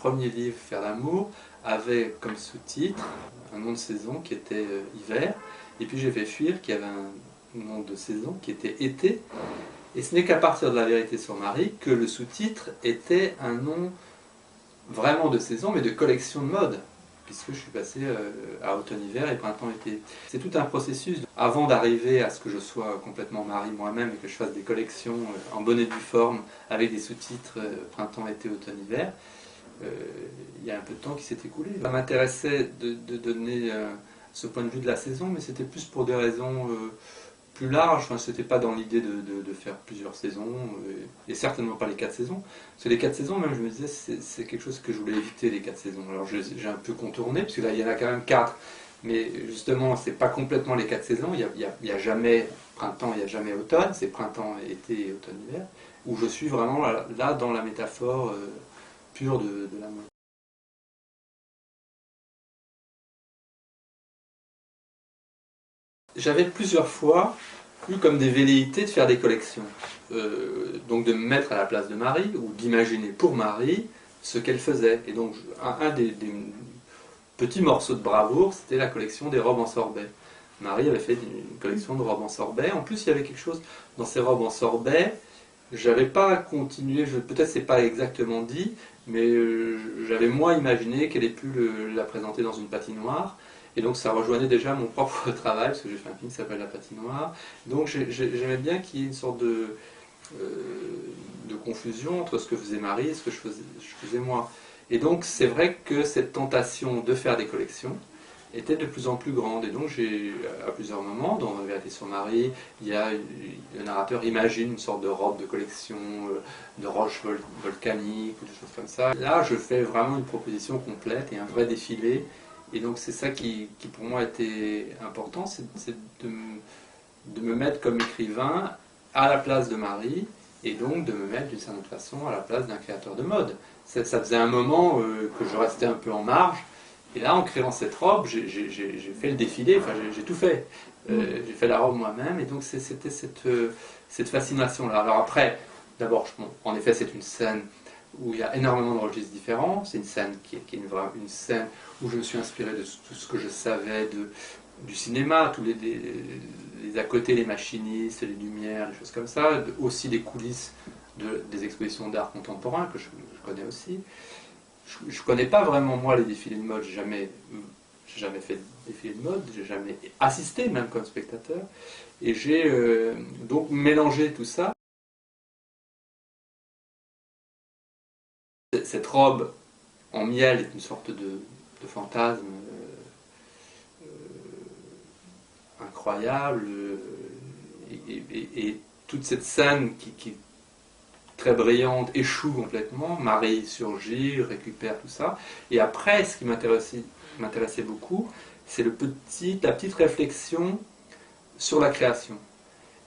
premier livre, Faire l'amour, avait comme sous-titre un nom de saison qui était hiver, et puis j'ai fait Fuir qui avait un nom de saison qui était été, et ce n'est qu'à partir de La vérité sur Marie que le sous-titre était un nom vraiment de saison, mais de collection de mode, puisque je suis passé à automne-hiver et printemps-été. C'est tout un processus. Avant d'arriver à ce que je sois complètement Marie moi-même et que je fasse des collections en bonne et due forme avec des sous-titres printemps-été, automne-hiver, il y a un peu de temps qui s'est écoulé. Ça m'intéressait de donner ce point de vue de la saison, mais c'était plus pour des raisons plus larges. Enfin, c'était pas dans l'idée de faire plusieurs saisons, et certainement pas les 4 saisons. Parce que les 4 saisons, même, je me disais, c'est quelque chose que je voulais éviter, les 4 saisons. Alors j'ai un peu contourné, parce que là, il y en a quand même 4. Mais justement, c'est pas complètement les 4 saisons. Il y a jamais printemps, il n'y a jamais automne. C'est printemps, été et automne-hiver. Où je suis vraiment là dans la métaphore pure de la mode. J'avais plusieurs fois eu comme des velléités de faire des collections. Donc de me mettre à la place de Marie, ou d'imaginer pour Marie ce qu'elle faisait. Et donc un des petits morceaux de bravoure, c'était la collection des robes en sorbet. Marie avait fait une collection de robes en sorbet. En plus, il y avait quelque chose dans ces robes en sorbet. J'avais pas continué, peut-être c'est pas exactement dit, mais j'avais moi imaginé qu'elle ait pu la présenter dans une patinoire. Et donc ça rejoignait déjà mon propre travail, parce que j'ai fait un film qui s'appelle La patinoire. Donc j'aimais bien qu'il y ait une sorte de confusion entre ce que faisait Marie et ce que je faisais moi. Et donc c'est vrai que cette tentation de faire des collections était de plus en plus grande. Et donc à plusieurs moments, dans La vérité sur Marie, le narrateur imagine une sorte de robe de collection, de roches volcaniques, ou des choses comme ça. Là, je fais vraiment une proposition complète et un vrai défilé. Et donc c'est ça qui pour moi était important, c'est de me mettre comme écrivain à la place de Marie, et donc de me mettre d'une certaine façon à la place d'un créateur de mode. Ça faisait un moment que je restais un peu en marge, et là en créant cette robe, j'ai fait le défilé, enfin j'ai tout fait. J'ai fait la robe moi-même, et donc c'était cette fascination-là. Alors après, d'abord, en effet c'est une scène où il y a énormément de registres différents. C'est une scène qui est une scène où je me suis inspiré de tout ce que je savais du cinéma, tous les à côté, les machinistes, les lumières, les choses comme ça, aussi les coulisses des expositions d'art contemporain que je connais aussi. Je ne connais pas vraiment moi les défilés de mode, j'ai jamais fait de défilé de mode, j'ai jamais assisté même comme spectateur, et j'ai donc mélangé tout ça. Cette robe en miel est une sorte de fantasme incroyable, et toute cette scène qui est très brillante échoue complètement. Marie surgit, récupère tout ça, et après ce qui m'intéressait beaucoup, c'est la petite réflexion sur la création,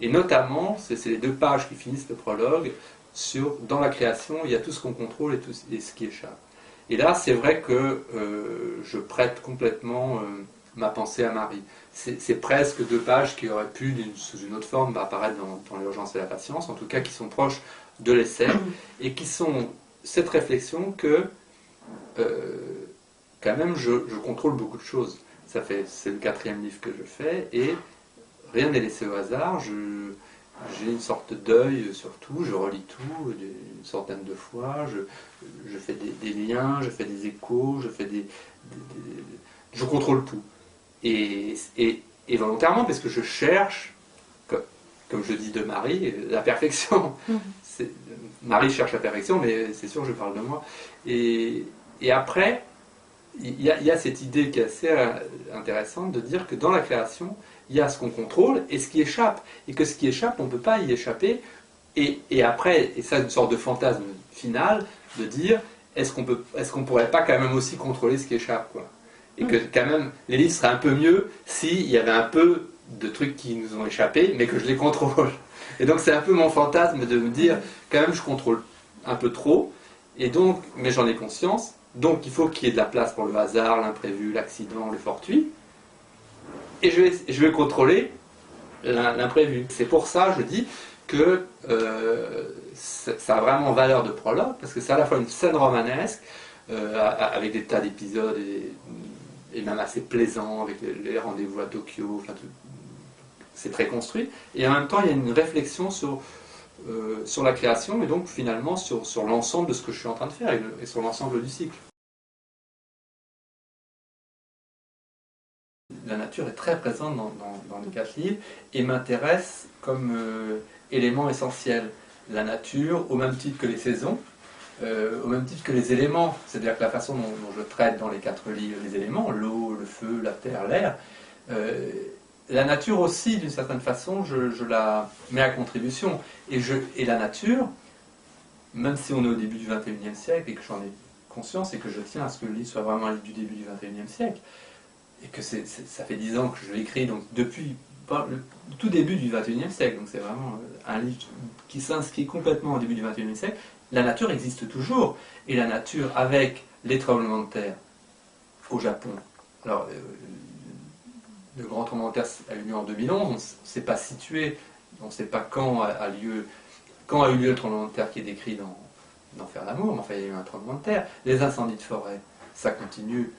et notamment c'est les 2 pages qui finissent le prologue. Dans la création, il y a tout ce qu'on contrôle et ce qui échappe. Et là, c'est vrai que je prête complètement ma pensée à Marie. C'est presque 2 pages qui auraient pu, sous une autre forme, apparaître dans l'urgence et la patience, en tout cas qui sont proches de l'essai, et qui sont cette réflexion que, quand même, je contrôle beaucoup de choses. C'est le 4e livre que je fais, et rien n'est laissé au hasard. J'ai une sorte d'œil sur tout, je relis tout une centaine de fois, je fais des liens, je fais des échos, je contrôle tout. Et volontairement, parce que je cherche, comme je dis de Marie, la perfection. Marie cherche la perfection, mais c'est sûr, je parle de moi. Et après, il y a cette idée qui est assez intéressante de dire que dans la création, il y a ce qu'on contrôle et ce qui échappe. Et que ce qui échappe, on ne peut pas y échapper. Et après, et ça, une sorte de fantasme final, de dire, est-ce qu'on pourrait pas quand même aussi contrôler ce qui échappe, quoi. Et que quand même, les livres seraient un peu mieux s'il y avait un peu de trucs qui nous ont échappé, mais que je les contrôle. Et donc c'est un peu mon fantasme de me dire, quand même je contrôle un peu trop, et donc, mais j'en ai conscience, donc il faut qu'il y ait de la place pour le hasard, l'imprévu, l'accident, le fortuit, et je vais contrôler l'imprévu. C'est pour ça, je dis, que ça a vraiment valeur de prologue, parce que c'est à la fois une scène romanesque, avec des tas d'épisodes et même assez plaisants, avec les rendez-vous à Tokyo, enfin, c'est très construit. Et en même temps, il y a une réflexion sur la création et donc finalement sur l'ensemble de ce que je suis en train de faire et sur l'ensemble du cycle. La nature est très présente dans les 4 livres et m'intéresse comme élément essentiel. La nature, au même titre que les saisons, au même titre que les éléments, c'est-à-dire que la façon dont je traite dans les 4 livres les éléments, l'eau, le feu, la terre, l'air, la nature aussi, d'une certaine façon, je la mets à contribution. Et la nature, même si on est au début du XXIe siècle et que j'en ai conscience et que je tiens à ce que le livre soit vraiment un livre du début du XXIe siècle, et que ça fait 10 ans que je l'écris, donc depuis le tout début du XXIe siècle, donc c'est vraiment un livre qui s'inscrit complètement au début du XXIe siècle, la nature existe toujours. Et la nature, avec les tremblements de terre au Japon, alors le grand tremblement de terre a eu lieu en 2011, on ne s'est pas situé, on ne sait pas quand a eu lieu le tremblement de terre qui est décrit dans Faire l'amour, mais enfin il y a eu un tremblement de terre. Les incendies de forêt, ça continue.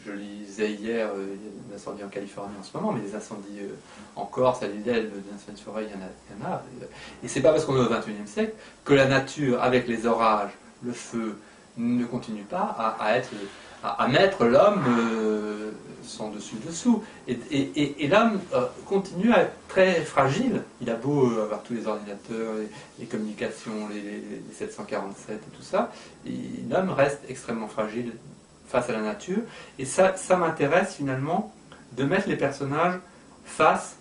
Je lisais hier, il y a des incendies en Californie en ce moment, mais des incendies en Corse, à l'île d'Elbe, des incendies de forêt, il y en a. Et c'est pas parce qu'on est au XXIe siècle que la nature, avec les orages, le feu, ne continue pas à mettre l'homme son dessus-dessous. Et l'homme continue à être très fragile. Il a beau avoir tous les ordinateurs, les communications, les 747 et tout ça, l'homme reste extrêmement fragile face à la nature, et ça m'intéresse finalement de mettre les personnages face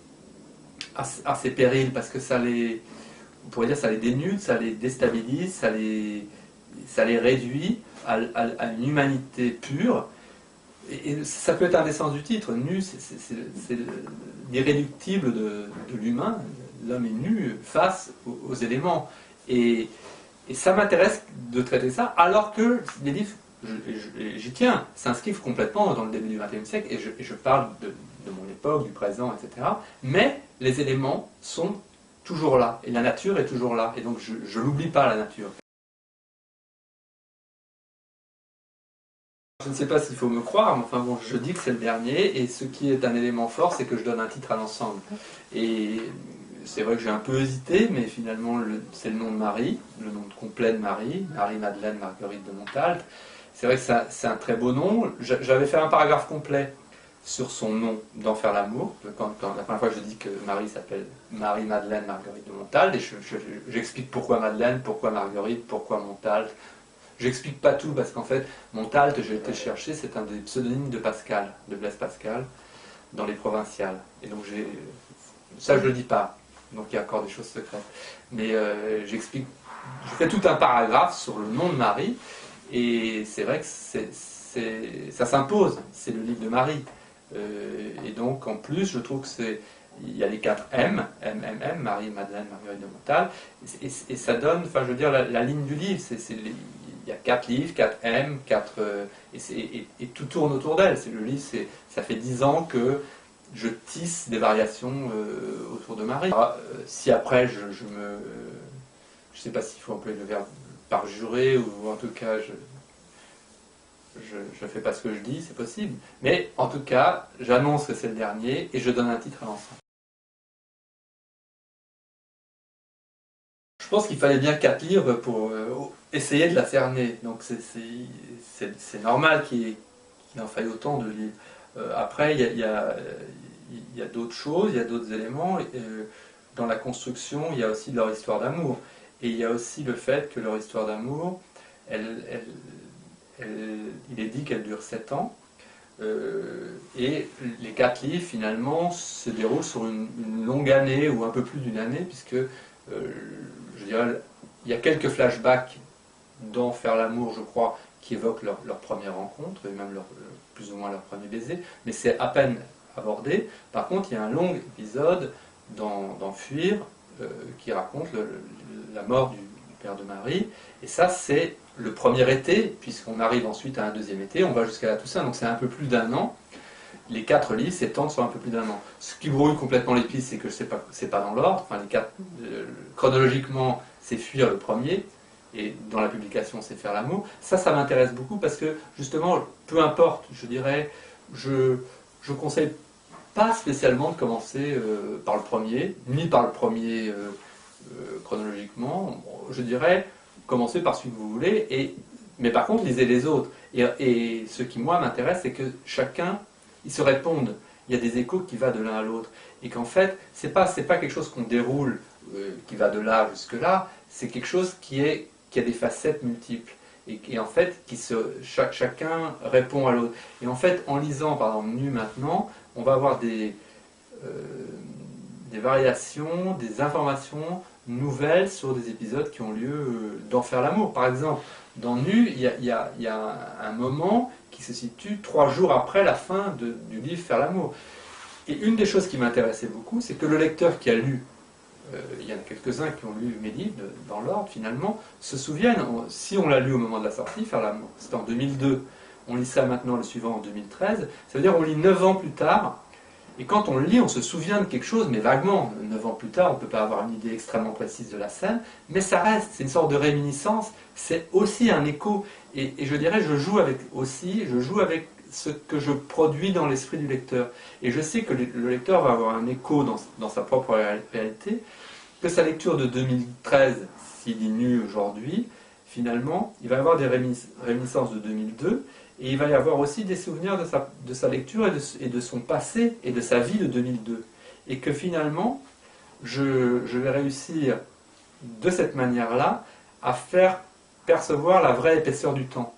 à ces périls, parce que on pourrait dire ça les dénude, ça les déstabilise, ça les réduit à une humanité pure, et ça peut être un des sens du titre, nu, c'est l'irréductible de l'humain, l'homme est nu face aux éléments, et ça m'intéresse de traiter ça, alors que les livres, j'y tiens, s'inscrivent complètement dans le début du XXe siècle, et je parle de mon époque, du présent, etc. Mais les éléments sont toujours là, et la nature est toujours là, et donc je n'oublie pas la nature. Je ne sais pas s'il faut me croire, mais enfin bon, je dis que c'est le dernier, et ce qui est un élément fort, c'est que je donne un titre à l'ensemble. Et c'est vrai que j'ai un peu hésité, mais finalement c'est le nom de Marie, le nom complet de Marie, Marie-Madeleine Marguerite de Montalte. C'est vrai que c'est un très beau nom. J'avais fait un paragraphe complet sur son nom dans Faire l'amour, quand la première fois que je dis que Marie s'appelle Marie-Madeleine Marguerite de Montalte, et j'explique pourquoi Madeleine, pourquoi Marguerite, pourquoi Montalte. J'explique pas tout, parce qu'en fait, Montalte, j'ai été chercher, c'est un des pseudonymes de Pascal, de Blaise Pascal, dans les provinciales. Et donc ça je le dis pas, donc il y a encore des choses secrètes. Mais j'explique, je fais tout un paragraphe sur le nom de Marie, et c'est vrai que ça s'impose, c'est le livre de Marie. Et donc en plus, je trouve que il y a les 4 M, Marie, Madeleine, Marguerite de Montalte, et ça donne, enfin je veux dire, la ligne du livre, il y a 4 livres, 4 M, 4, et tout tourne autour d'elle. Le livre, ça fait 10 ans que je tisse des variations autour de Marie. Alors, si après je sais pas s'il faut employer le verbe parjurer, ou en tout cas je ne fais pas ce que je dis, c'est possible. Mais en tout cas, j'annonce que c'est le dernier et je donne un titre à l'ensemble. Je pense qu'il fallait bien 4 livres pour essayer de la cerner. Donc c'est normal qu'il en faille autant de livres. Après, il y a d'autres choses, il y a d'autres éléments. Dans la construction, il y a aussi leur histoire d'amour. Et il y a aussi le fait que leur histoire d'amour, il est dit qu'elle dure 7 ans. Et les 4 livres, finalement, se déroulent sur une longue année, ou un peu plus d'une année, puisque, je dirais, il y a quelques flashbacks dans Faire l'amour, je crois, qui évoquent leur première rencontre, et même plus ou moins leur premier baiser, mais c'est à peine abordé. Par contre, il y a un long épisode dans Fuir, qui raconte la mort du père de Marie, et ça c'est le premier été, puisqu'on arrive ensuite à un deuxième été, on va jusqu'à la Toussaint, donc c'est un peu plus d'1 an. Les 4 livres s'étendent sur un peu plus d'1 an. Ce qui brouille complètement les pistes, c'est que c'est pas dans l'ordre. Enfin, chronologiquement, c'est Fuir le premier, et dans la publication c'est faire l'amour. Ça m'intéresse beaucoup parce que justement, peu importe, je dirais, je conseille pas spécialement de commencer par le premier, ni par le premier chronologiquement. Je dirais, commencez par celui que vous voulez, mais par contre lisez les autres. Et ce qui moi m'intéresse, c'est que chacun, ils se répondent. Il y a des échos qui vont de l'un à l'autre. Et qu'en fait, c'est pas quelque chose qu'on déroule qui va de là jusque là, c'est quelque chose qui a des facettes multiples. Et en fait, chacun répond à l'autre. Et en fait, en lisant par exemple Nu maintenant, on va avoir des variations, des informations nouvelles sur des épisodes qui ont lieu dans Faire l'amour. Par exemple, dans Nu, il y a un moment qui se situe 3 jours après la fin du livre Faire l'amour. Et une des choses qui m'intéressait beaucoup, c'est que le lecteur qui a lu, il y en a quelques-uns qui ont lu mes livres dans l'ordre finalement, se souviennent, si on l'a lu au moment de la sortie, Faire l'amour, c'était en 2002, on lit ça maintenant le suivant en 2013, ça veut dire on lit 9 ans plus tard, et quand on le lit, on se souvient de quelque chose, mais vaguement. 9 ans plus tard, on ne peut pas avoir une idée extrêmement précise de la scène, mais ça reste, c'est une sorte de réminiscence, c'est aussi un écho. Et je dirais, je joue avec ce que je produis dans l'esprit du lecteur. Et je sais que le lecteur va avoir un écho dans sa propre réalité, que sa lecture de 2013, s'il lit Nu aujourd'hui, finalement, il va avoir des réminiscences de 2002, et il va y avoir aussi des souvenirs de sa lecture et de son passé et de sa vie de 2002. Et que finalement, je vais réussir de cette manière-là à faire percevoir la vraie épaisseur du temps.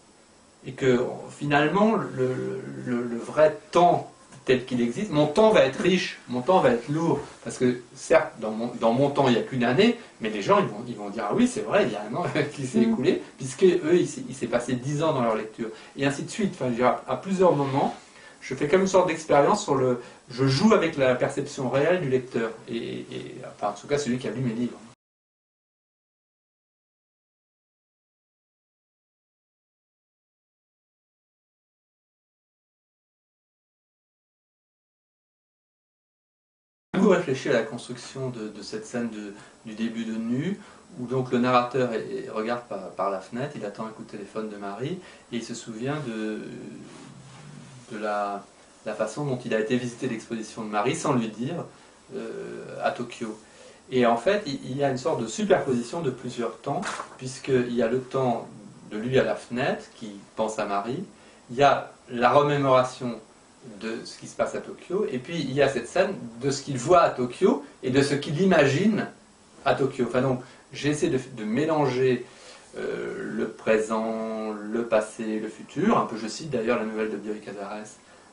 Et que finalement, le vrai temps tel qu'il existe, mon temps va être riche, mon temps va être lourd. Parce que certes, dans mon temps, il n'y a qu'une année, mais les gens ils vont dire ah oui, c'est vrai, il y a un an qui s'est écoulé, puisque eux, il s'est passé 10 ans dans leur lecture. Et ainsi de suite. Enfin, à plusieurs moments, je fais comme une sorte d'expérience je joue avec la perception réelle du lecteur. Enfin, en tout cas, celui qui a lu mes livres. J'ai beaucoup réfléchi à la construction de cette scène du début de Nu, où donc le narrateur regarde par la fenêtre, il attend un coup de téléphone de Marie, et il se souvient de la façon dont il a été visiter l'exposition de Marie, sans lui dire, à Tokyo. Et en fait, il y a une sorte de superposition de plusieurs temps, puisqu'il y a le temps de lui à la fenêtre, qui pense à Marie, il y a la remémoration de ce qui se passe à Tokyo, et puis il y a cette scène de ce qu'il voit à Tokyo et de ce qu'il imagine à Tokyo. Enfin donc, j'ai essayé de mélanger le présent, le passé, le futur. Un peu, je cite d'ailleurs la nouvelle de Bioy Casares,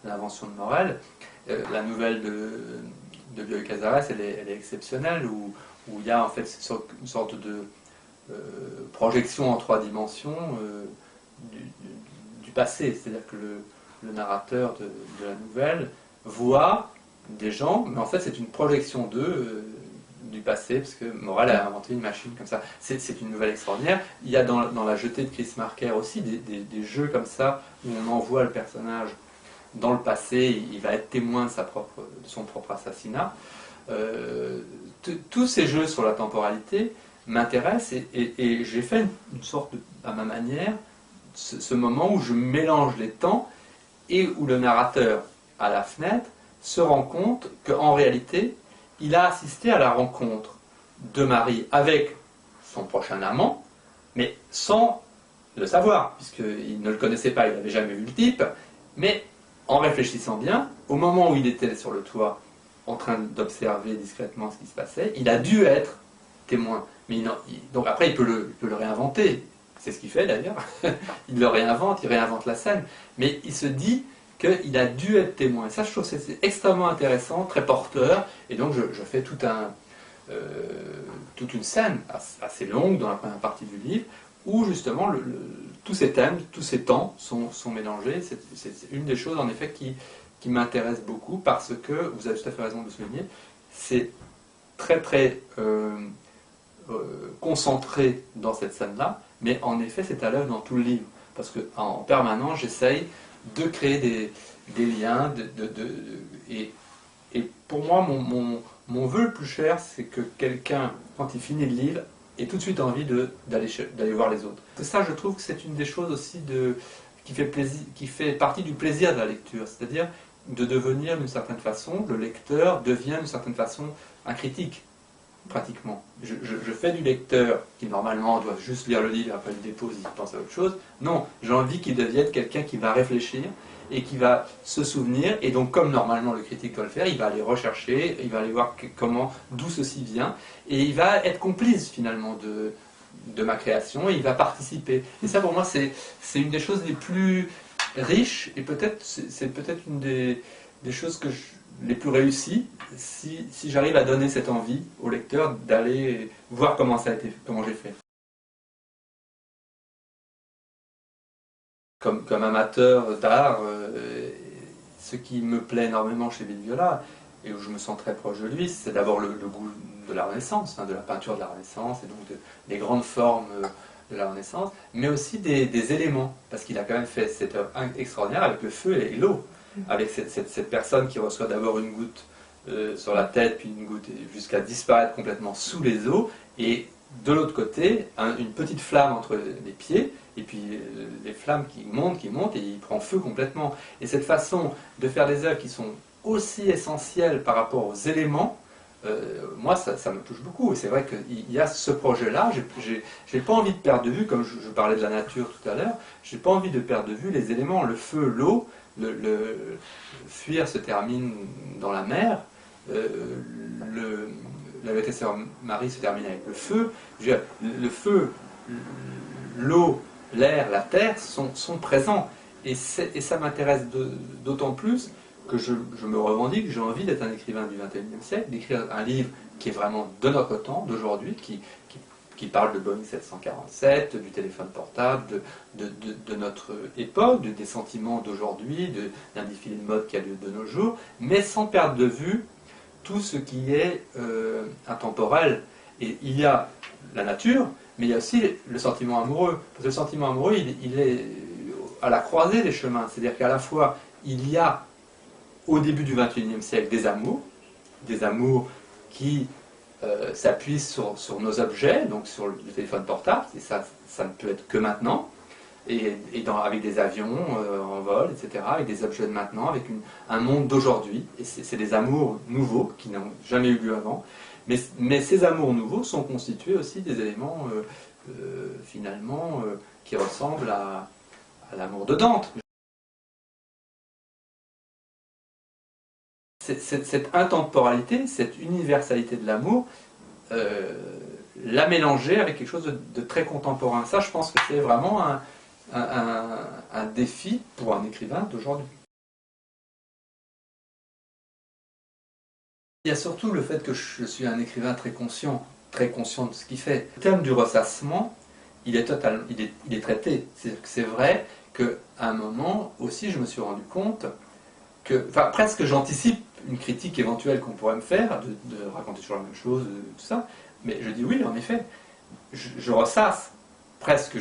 L'invention de Morel. La nouvelle de Bioy Casares, elle est exceptionnelle, où il y a en fait une sorte de projection en 3 dimensions du passé. C'est-à-dire que le narrateur de la nouvelle voit des gens, mais en fait c'est une projection d'eux du passé, parce que Morel a inventé une machine comme ça. C'est une nouvelle extraordinaire. Il y a dans la jetée de Chris Marker aussi des jeux comme ça, où on envoie le personnage dans le passé, il va être témoin de son propre assassinat. Tous ces jeux sur la temporalité m'intéressent, et j'ai fait une sorte à ma manière, ce moment où je mélange les temps, et où le narrateur, à la fenêtre, se rend compte qu'en réalité, il a assisté à la rencontre de Marie avec son prochain amant, mais sans le savoir, puisqu'il ne le connaissait pas, il n'avait jamais vu le type, mais en réfléchissant bien, au moment où il était sur le toit, en train d'observer discrètement ce qui se passait, il a dû être témoin. Mais donc après, il peut le réinventer. C'est ce qu'il fait d'ailleurs. Il le réinvente, il réinvente la scène. Mais il se dit qu'il a dû être témoin. Et ça, je trouve que c'est extrêmement intéressant, très porteur. Et donc, je fais toute une scène assez longue dans la première partie du livre, où justement tous ces thèmes, tous ces temps sont mélangés. C'est une des choses en effet qui m'intéresse beaucoup, parce que, vous avez tout à fait raison de le souligner, c'est très très concentré dans cette scène-là, mais en effet c'est à l'œuvre dans tout le livre, parce qu'en permanence j'essaye de créer des liens, et pour moi mon vœu le plus cher, c'est que quelqu'un, quand il finit le livre, et tout de suite envie d'aller voir les autres. Ça, je trouve que c'est une des choses aussi qui fait partie du plaisir de la lecture, c'est-à-dire de devenir d'une certaine façon, le lecteur devient d'une certaine façon un critique, pratiquement. Je fais du lecteur qui normalement doit juste lire le livre et après le dépose, il pense à autre chose. Non, j'ai envie qu'il devienne quelqu'un qui va réfléchir et qui va se souvenir, et donc comme normalement le critique doit le faire, il va aller rechercher, il va aller voir d'où ceci vient, et il va être complice finalement de ma création, et il va participer. Et ça pour moi c'est une des choses les plus riches, et c'est peut-être une des choses les plus réussies, si j'arrive à donner cette envie au lecteur d'aller voir comment j'ai fait. Comme amateur d'art, ce qui me plaît énormément chez Villeviola, et où je me sens très proche de lui, c'est d'abord le goût de la Renaissance, de la peinture de la Renaissance, et donc des grandes formes de la Renaissance, mais aussi des éléments, parce qu'il a quand même fait cette œuvre extraordinaire avec le feu et l'eau, avec cette personne qui reçoit d'abord une goutte sur la tête, puis une goutte jusqu'à disparaître complètement sous les eaux, et de l'autre côté, une petite flamme entre les pieds, et puis les flammes qui montent, et il prend feu complètement. Et cette façon de faire des œuvres qui sont aussi essentielles par rapport aux éléments, moi ça me touche beaucoup. Et c'est vrai qu'il y a ce projet-là, j'ai pas envie de perdre de vue, comme je parlais de la nature tout à l'heure, j'ai pas envie de perdre de vue les éléments, le feu, l'eau, le fuir se termine dans la mer, la Vérité Sœur Marie se termine avec le feu. Le feu, l'eau, l'air, la terre sont présents. Et ça m'intéresse d'autant plus que je me revendique, j'ai envie d'être un écrivain du XXIe siècle, d'écrire un livre qui est vraiment de notre temps, d'aujourd'hui, qui parle de Boeing 747, du téléphone portable, de notre époque, des sentiments d'aujourd'hui, d'un défilé de mode qui a lieu de nos jours, mais sans perdre de vue tout ce qui est intemporel. Et il y a la nature, mais il y a aussi le sentiment amoureux. Parce que le sentiment amoureux, il est à la croisée des chemins. C'est-à-dire qu'à la fois, il y a, au début du XXIe siècle, des amours qui s'appuient sur nos objets, donc sur le téléphone portable, et ça ne peut être que maintenant, avec des avions en vol, etc., avec des objets de maintenant, avec un monde d'aujourd'hui. Et c'est des amours nouveaux qui n'ont jamais eu lieu avant. Mais ces amours nouveaux sont constitués aussi des éléments, finalement, qui ressemblent à l'amour de Dante. Cette intemporalité, cette universalité de l'amour, la mélanger avec quelque chose de très contemporain. Ça, je pense que c'est vraiment un défi pour un écrivain d'aujourd'hui. Il y a surtout le fait que je suis un écrivain très conscient de ce qu'il fait. Le thème du ressassement, il est traité. C'est vrai qu'à un moment aussi, je me suis rendu compte que, enfin, presque j'anticipe une critique éventuelle qu'on pourrait me faire, de raconter toujours la même chose, tout ça, mais je dis oui, en effet, je ressasse, presque,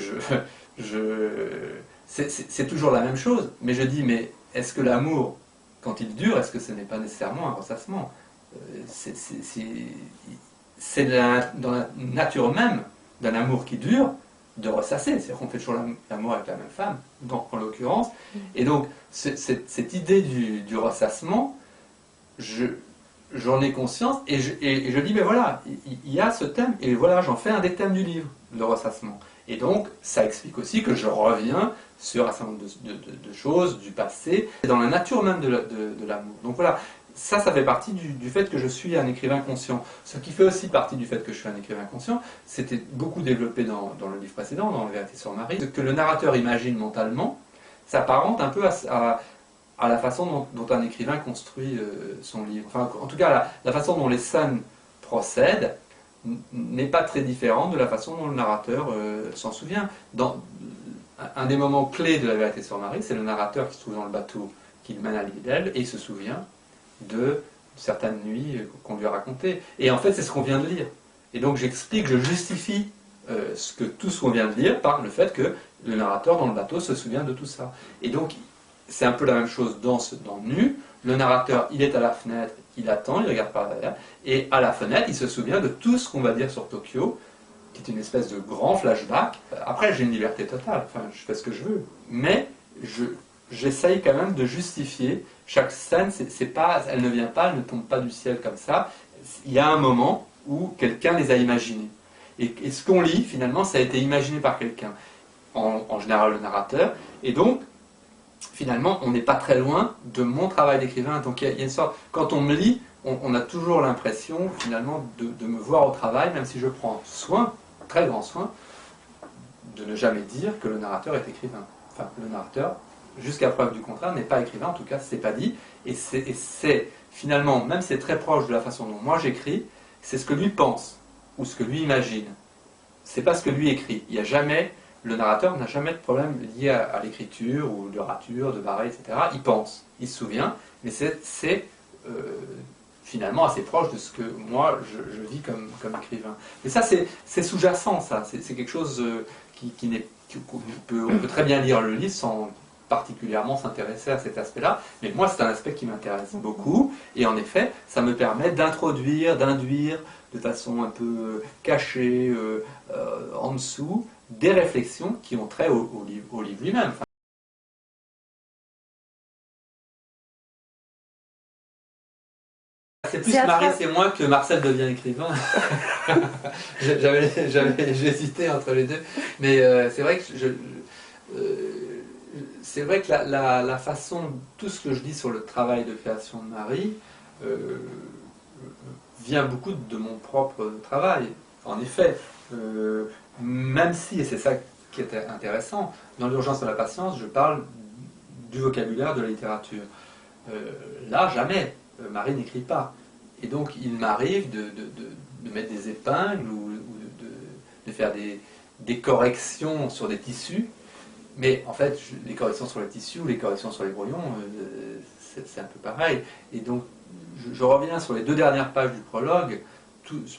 c'est toujours la même chose, mais je dis, mais est-ce que l'amour, quand il dure, est-ce que ce n'est pas nécessairement un ressassement? C'est dans la nature même d'un amour qui dure, de ressasser, c'est-à-dire qu'on fait toujours l'amour avec la même femme, en l'occurrence, et donc cette idée du ressassement, j'en ai conscience, et je dis, mais voilà, il y a ce thème, et voilà, j'en fais un des thèmes du livre, le ressassement. Et donc, ça explique aussi que je reviens sur un certain nombre de choses du passé, dans la nature même de l'amour. Donc voilà, ça fait partie du fait que je suis un écrivain conscient. Ce qui fait aussi partie du fait que je suis un écrivain conscient, c'était beaucoup développé dans le livre précédent, dans La Vérité Sœur Marie, que le narrateur imagine mentalement, s'apparente un peu à la façon dont un écrivain construit son livre. Enfin, en tout cas, la façon dont les scènes procèdent n'est pas très différente de la façon dont le narrateur s'en souvient. Un des moments clés de La Vérité Sœur Marie, c'est le narrateur qui se trouve dans le bateau qui le mène à l'île d'Elbe, et il se souvient de certaines nuits qu'on lui a racontées. Et en fait, c'est ce qu'on vient de lire. Et donc j'explique, je justifie tout ce qu'on vient de lire par le fait que le narrateur dans le bateau se souvient de tout ça. Et donc, c'est un peu la même chose dans Nu. Le narrateur, il est à la fenêtre, il attend, il regarde par derrière, et à la fenêtre, il se souvient de tout ce qu'on va dire sur Tokyo qui est une espèce de grand flashback. Après, j'ai une liberté totale, enfin, je fais ce que je veux, mais j'essaye quand même de justifier chaque scène. C'est pas, elle ne vient pas, elle ne tombe pas du ciel comme ça. Il y a un moment où quelqu'un les a imaginés. Et ce qu'on lit, finalement, ça a été imaginé par quelqu'un, en général le narrateur. Et donc, finalement, on n'est pas très loin de mon travail d'écrivain. Donc il y a une sorte, quand on me lit, on a toujours l'impression, finalement, de me voir au travail, même si je prends soin, très grand soin, de ne jamais dire que le narrateur est écrivain. Enfin, le narrateur, jusqu'à preuve du contraire, n'est pas écrivain, en tout cas, c'est pas dit. Et c'est finalement, même si c'est très proche de la façon dont moi j'écris, c'est ce que lui pense, ou ce que lui imagine. C'est pas ce que lui écrit. Il n'y a jamais, le narrateur n'a jamais de problème lié à l'écriture, ou de rature, de barré, etc. Il pense, il se souvient, mais c'est finalement assez proche de ce que moi je vis comme écrivain. Mais ça, c'est sous-jacent, ça. C'est quelque chose qui n'est... On peut très bien lire le livre sans particulièrement s'intéresser à cet aspect-là, mais moi c'est un aspect qui m'intéresse beaucoup, et en effet ça me permet d'introduire, d'induire de façon un peu cachée, en dessous, des réflexions qui ont trait au livre lui-même. Enfin, c'est plus Marie, c'est moi que Marcel devient écrivain. J'ai hésité entre les deux, mais c'est vrai que c'est vrai que la façon, tout ce que je dis sur le travail de création de Marie vient beaucoup de mon propre travail. En effet, même si, et c'est ça qui est intéressant, dans l'urgence de la patience, je parle du vocabulaire de la littérature. Là, jamais, Marie n'écrit pas. Et donc, il m'arrive de mettre des épingles ou de faire des corrections sur des tissus. Mais en fait, les corrections sur les tissus ou les corrections sur les brouillons, c'est un peu pareil. Et donc, je reviens sur les 2 dernières pages du prologue.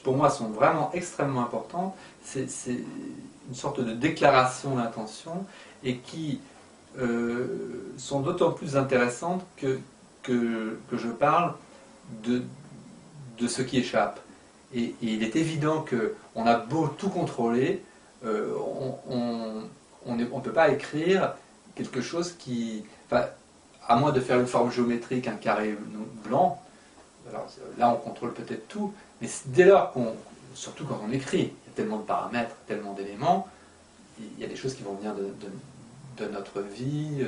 Pour moi, sont vraiment extrêmement importantes. C'est une sorte de déclaration d'intention et qui sont d'autant plus intéressantes que je parle de ce qui échappe. Et il est évident qu'on a beau tout contrôler, on ne peut pas écrire quelque chose qui... Enfin, à moins de faire une forme géométrique, un carré blanc, alors là on contrôle peut-être tout, mais dès lors surtout quand on écrit, il y a tellement de paramètres, tellement d'éléments, il y a des choses qui vont venir de notre vie,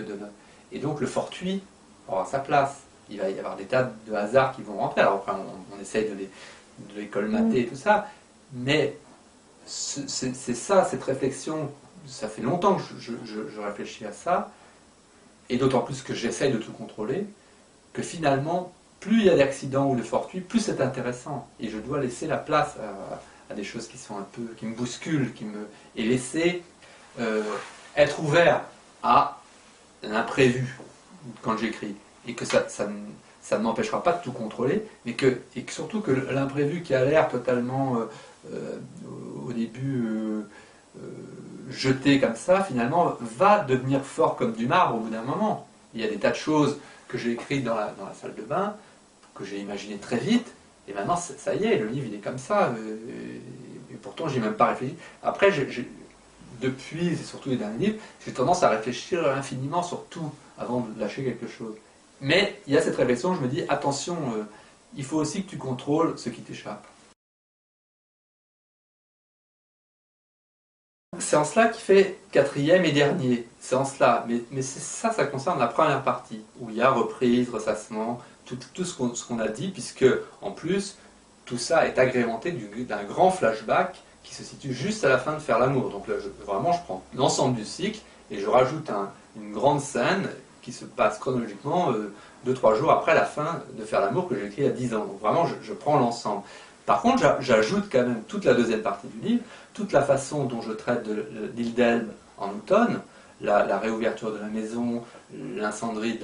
et donc le fortuit aura sa place. Il va y avoir des tas de hasards qui vont rentrer, alors après on essaye de les colmater et tout ça, mais c'est ça, cette réflexion, ça fait longtemps que je réfléchis à ça, et d'autant plus que j'essaye de tout contrôler, que finalement, plus il y a d'accidents ou de fortuits, plus c'est intéressant. Et je dois laisser la place à des choses qui sont un peu, qui me bousculent, et laisser être ouvert à l'imprévu quand j'écris. Et que ça ne m'empêchera pas de tout contrôler, mais et que surtout que l'imprévu qui a l'air totalement, au début, jeté comme ça, finalement, va devenir fort comme du marbre au bout d'un moment. Il y a des tas de choses que j'ai écrites dans la salle de bain, que j'ai imaginées très vite, et maintenant, ça y est, le livre, il est comme ça, et pourtant, j'y ai même pas réfléchi. Après, depuis, et surtout les derniers livres, j'ai tendance à réfléchir infiniment sur tout, avant de lâcher quelque chose. Mais il y a cette réflexion, je me dis, attention, il faut aussi que tu contrôles ce qui t'échappe. C'est en cela qu'il fait 4e et dernier, c'est en cela, mais ça concerne la première partie, où il y a reprise, ressassement, tout ce qu'on a dit, puisque en plus, tout ça est agrémenté d'un grand flashback qui se situe juste à la fin de Faire l'amour. Donc là, vraiment, je prends l'ensemble du cycle, et je rajoute une grande scène qui se passe chronologiquement 2-3 jours après la fin de Faire l'amour que j'ai écrit il y a 10 ans. Donc vraiment, je prends l'ensemble. Par contre, j'ajoute quand même toute la 2e partie du livre, toute la façon dont je traite de l'île d'Elbe en automne, la réouverture de la maison, l'incendie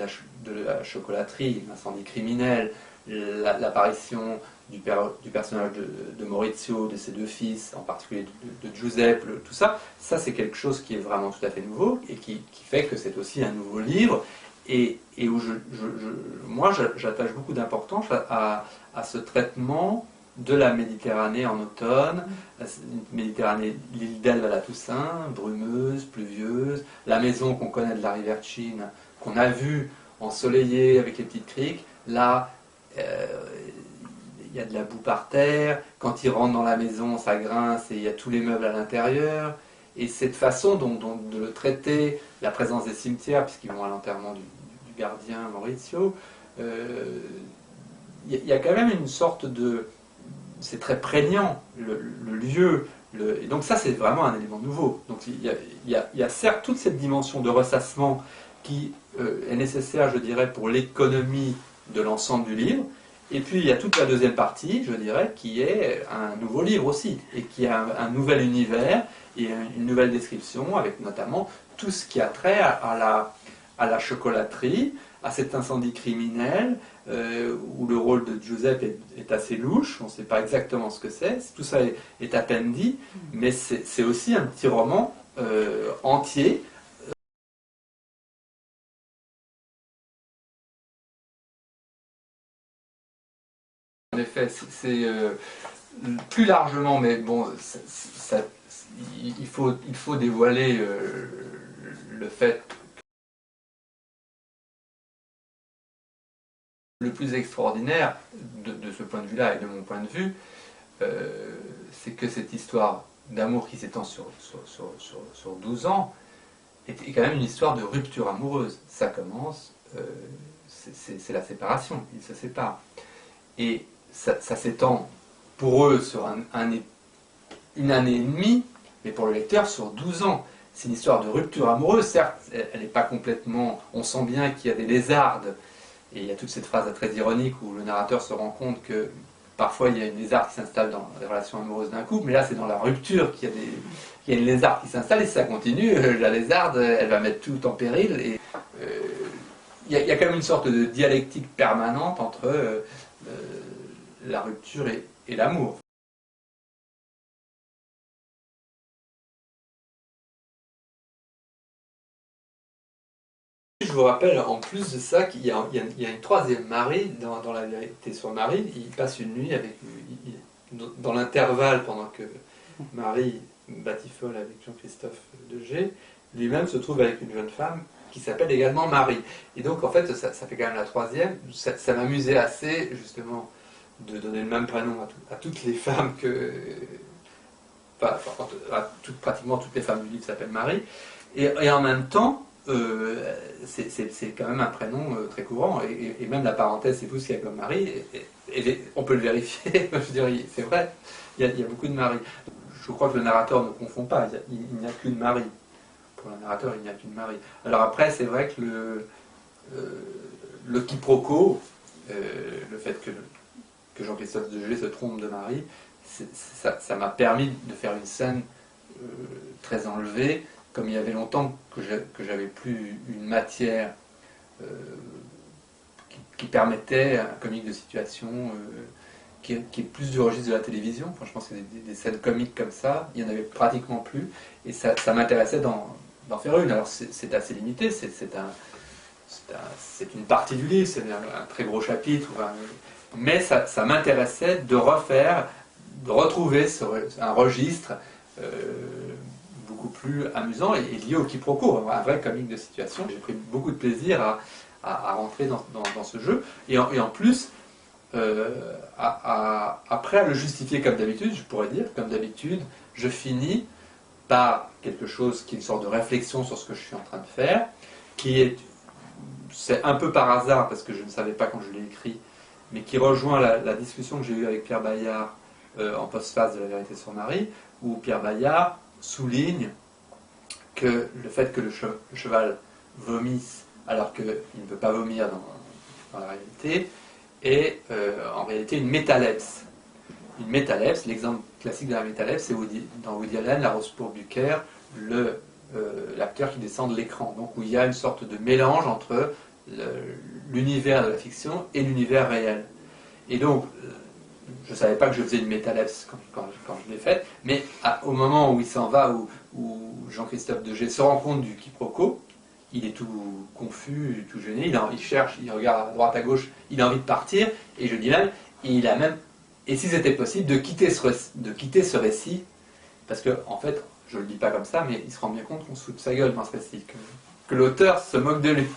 de la chocolaterie, l'incendie criminel, l'apparition du personnage de Maurizio, de ses 2 fils, en particulier de Giuseppe, tout ça, c'est quelque chose qui est vraiment tout à fait nouveau et qui fait que c'est aussi un nouveau livre et où moi j'attache beaucoup d'importance à ce traitement de la Méditerranée en automne, la Méditerranée, l'île d'Elbe à la Toussaint, brumeuse, pluvieuse, la maison qu'on connaît de la Rivercine, qu'on a vue ensoleillée avec les petites criques, là, il y a de la boue par terre, quand ils rentrent dans la maison, ça grince et il y a tous les meubles à l'intérieur. Et cette façon de le traiter, la présence des cimetières, puisqu'ils vont à l'enterrement du gardien Maurizio, il y a quand même une sorte de... C'est très prégnant, le lieu. Et donc ça, c'est vraiment un élément nouveau. Donc il y a certes toute cette dimension de ressassement qui est nécessaire, je dirais, pour l'économie de l'ensemble du livre. Et puis il y a toute la deuxième partie, je dirais, qui est un nouveau livre aussi, et qui a un nouvel univers, et une nouvelle description, avec notamment tout ce qui a trait à la chocolaterie, à cet incendie criminel, où le rôle de Giuseppe est assez louche, on ne sait pas exactement ce que c'est, tout ça est à peine dit, mais c'est aussi un petit roman entier. En effet, c'est plus largement, mais bon, il faut dévoiler le fait. Le plus extraordinaire de ce point de vue-là et de mon point de vue, c'est que cette histoire d'amour qui s'étend sur 12 ans est quand même une histoire de rupture amoureuse. Ça commence, c'est la séparation, ils se séparent. Et ça s'étend pour eux sur une année et demie, mais pour le lecteur sur 12 ans. C'est une histoire de rupture amoureuse, certes, elle n'est pas complètement... On sent bien qu'il y a des lézardes, et il y a toute cette phrase très ironique où le narrateur se rend compte que parfois il y a une lézarde qui s'installe dans les relations amoureuses d'un couple, mais là c'est dans la rupture qu'il y a une lézarde qui s'installe, et si ça continue, la lézarde, elle va mettre tout en péril. Et il y a quand même une sorte de dialectique permanente entre la rupture et l'amour. Je vous rappelle en plus de ça qu'il y a une troisième Marie dans La vérité sur Marie. Il passe une nuit avec dans l'intervalle pendant que Marie batifole avec Jean-Christophe Degé, lui-même se trouve avec une jeune femme qui s'appelle également Marie. Et donc en fait ça fait quand même la troisième. Ça m'amusait assez justement de donner le même prénom à toutes les femmes pratiquement toutes les femmes du livre s'appellent Marie. Et en même temps, c'est quand même un prénom très courant, et même la parenthèse épouse qui a comme Marie, on peut le vérifier, je dirais, c'est vrai, il y a beaucoup de Marie. Je crois que le narrateur ne confond pas, il n'y a qu'une Marie. Pour le narrateur, il n'y a qu'une Marie. Alors après, c'est vrai que le quiproquo, le fait que Jean-Christophe Degé se trompe de Marie, ça m'a permis de faire une scène très enlevée, comme il y avait longtemps que j'avais plus une matière qui permettait un comique de situation qui est plus du registre de la télévision. Enfin, je pense que des scènes comiques comme ça, il n'y en avait pratiquement plus, et ça m'intéressait d'en faire une. Alors c'est assez limité, c'est une partie du livre, c'est un très gros chapitre, mais ça m'intéressait de retrouver un registre beaucoup plus amusant et lié au quiproquo, un vrai comique de situation. J'ai pris beaucoup de plaisir à rentrer dans ce jeu, et en plus, après à le justifier comme d'habitude, je pourrais dire, comme d'habitude, je finis par quelque chose qui est une sorte de réflexion sur ce que je suis en train de faire, c'est un peu par hasard, parce que je ne savais pas quand je l'ai écrit, mais qui rejoint la discussion que j'ai eue avec Pierre Bayard en postface de La vérité sur Marie, où Pierre Bayard souligne que le fait que le cheval vomisse alors qu'il ne peut pas vomir dans la réalité est en réalité une métalepse. Une métalepse, l'exemple classique de la métalepse, c'est dans Woody Allen, La Rose pour Bucker, l'acteur qui descend de l'écran, donc où il y a une sorte de mélange entre l'univers de la fiction et l'univers réel. Et donc, je ne savais pas que je faisais une métalepse quand je l'ai faite, mais au moment où il s'en va, où Jean-Christophe Degé se rend compte du quiproquo, il est tout confus, tout gêné, il cherche, il regarde à droite, à gauche, il a envie de partir, et je dis même, il a même et si c'était possible, de quitter ce récit, parce que, en fait, je le dis pas comme ça, mais il se rend bien compte qu'on se fout de sa gueule dans ce récit, que l'auteur se moque de lui.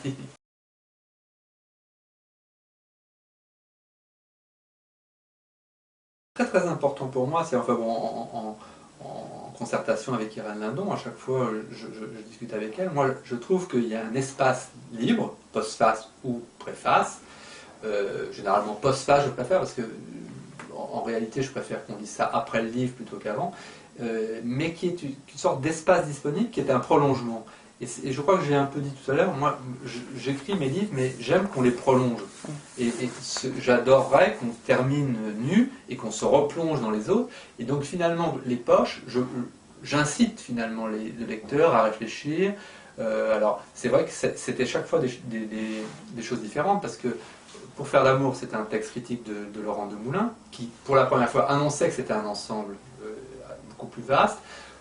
Très très important pour moi, c'est enfin bon, en concertation avec Irène Lindon, à chaque fois je discute avec elle, moi je trouve qu'il y a un espace libre, postface ou préface, généralement postface je préfère parce que en réalité je préfère qu'on dise ça après le livre plutôt qu'avant, mais qui est une sorte d'espace disponible qui est un prolongement. Et je crois que j'ai un peu dit tout à l'heure, moi j'écris mes livres mais j'aime qu'on les prolonge. Et j'adorerais qu'on termine nu et qu'on se replonge dans les autres. Et donc finalement les poches, j'incite finalement le lecteur à réfléchir. Alors c'est vrai que c'était chaque fois des choses différentes parce que Pour faire l'amour, c'était un texte critique de Laurent Demoulin, qui pour la première fois annonçait que c'était un ensemble beaucoup plus vaste.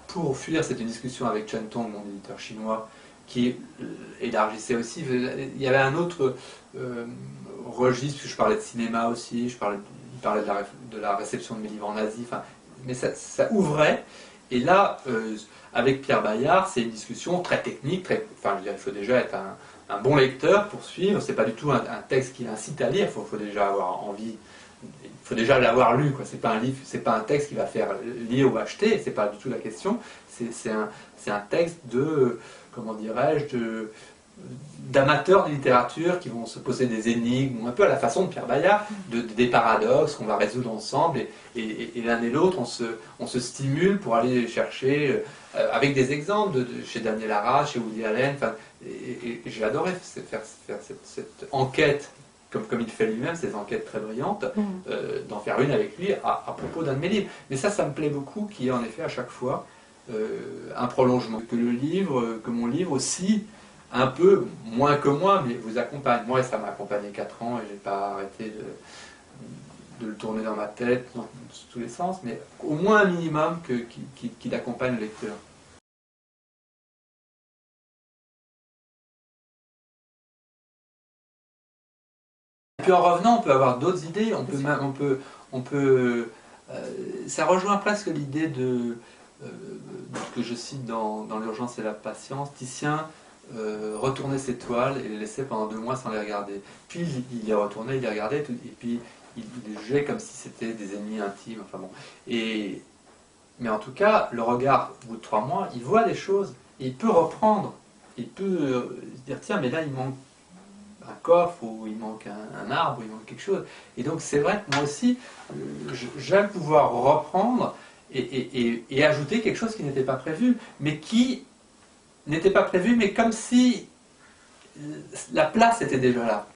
Pour fuir, c'était une discussion avec Chen Tong, mon éditeur chinois, qui élargissait aussi. Il y avait un autre registre, puisque je parlais de cinéma aussi, il parlait de la réception de mes livres en Asie, enfin, mais ça ouvrait. Et là, avec Pierre Bayard, c'est une discussion très technique, enfin, je veux dire, il faut déjà être un bon lecteur pour suivre. C'est pas du tout un texte qui incite à lire. Il faut déjà avoir envie. Il faut déjà l'avoir lu. C'est pas un livre, c'est pas un texte qui va faire lire ou acheter. C'est pas du tout la question. C'est un texte de, comment dirais-je, d'amateurs de littérature qui vont se poser des énigmes, un peu à la façon de Pierre Bayard, des paradoxes qu'on va résoudre ensemble, et l'un et l'autre, on se stimule pour aller chercher, avec des exemples chez Daniel Arras, chez Woody Allen, et j'ai adoré faire cette enquête, comme il fait lui-même, ces enquêtes très brillantes, d'en faire une avec lui à propos d'un de mes livres. Mais ça me plaît beaucoup, qu'il y ait en effet à chaque fois un prolongement, que mon livre aussi, un peu, moins que moi, mais vous accompagne. Moi, ça m'a accompagné 4 ans et j'ai pas arrêté de le tourner dans ma tête, dans tous les sens, mais au moins un minimum qu'il accompagne le lecteur. Et puis en revenant, on peut avoir d'autres idées, ça rejoint presque l'idée que je cite dans L'urgence et la patience, Titien retournait ses toiles et les laissait pendant 2 mois sans les regarder. Puis il les retournait, il les regardait, et puis il les jugeait comme si c'était des ennemis intimes. Enfin bon. Mais en tout cas, le regard, au bout de 3 mois, il voit des choses, et il peut reprendre. Il peut se dire, tiens, mais là il manque un coffre, ou il manque un arbre, ou il manque quelque chose. Et donc c'est vrai que moi aussi, j'aime pouvoir reprendre et ajouter quelque chose qui n'était pas prévu, mais qui n'était pas prévu, mais comme si la place était déjà là.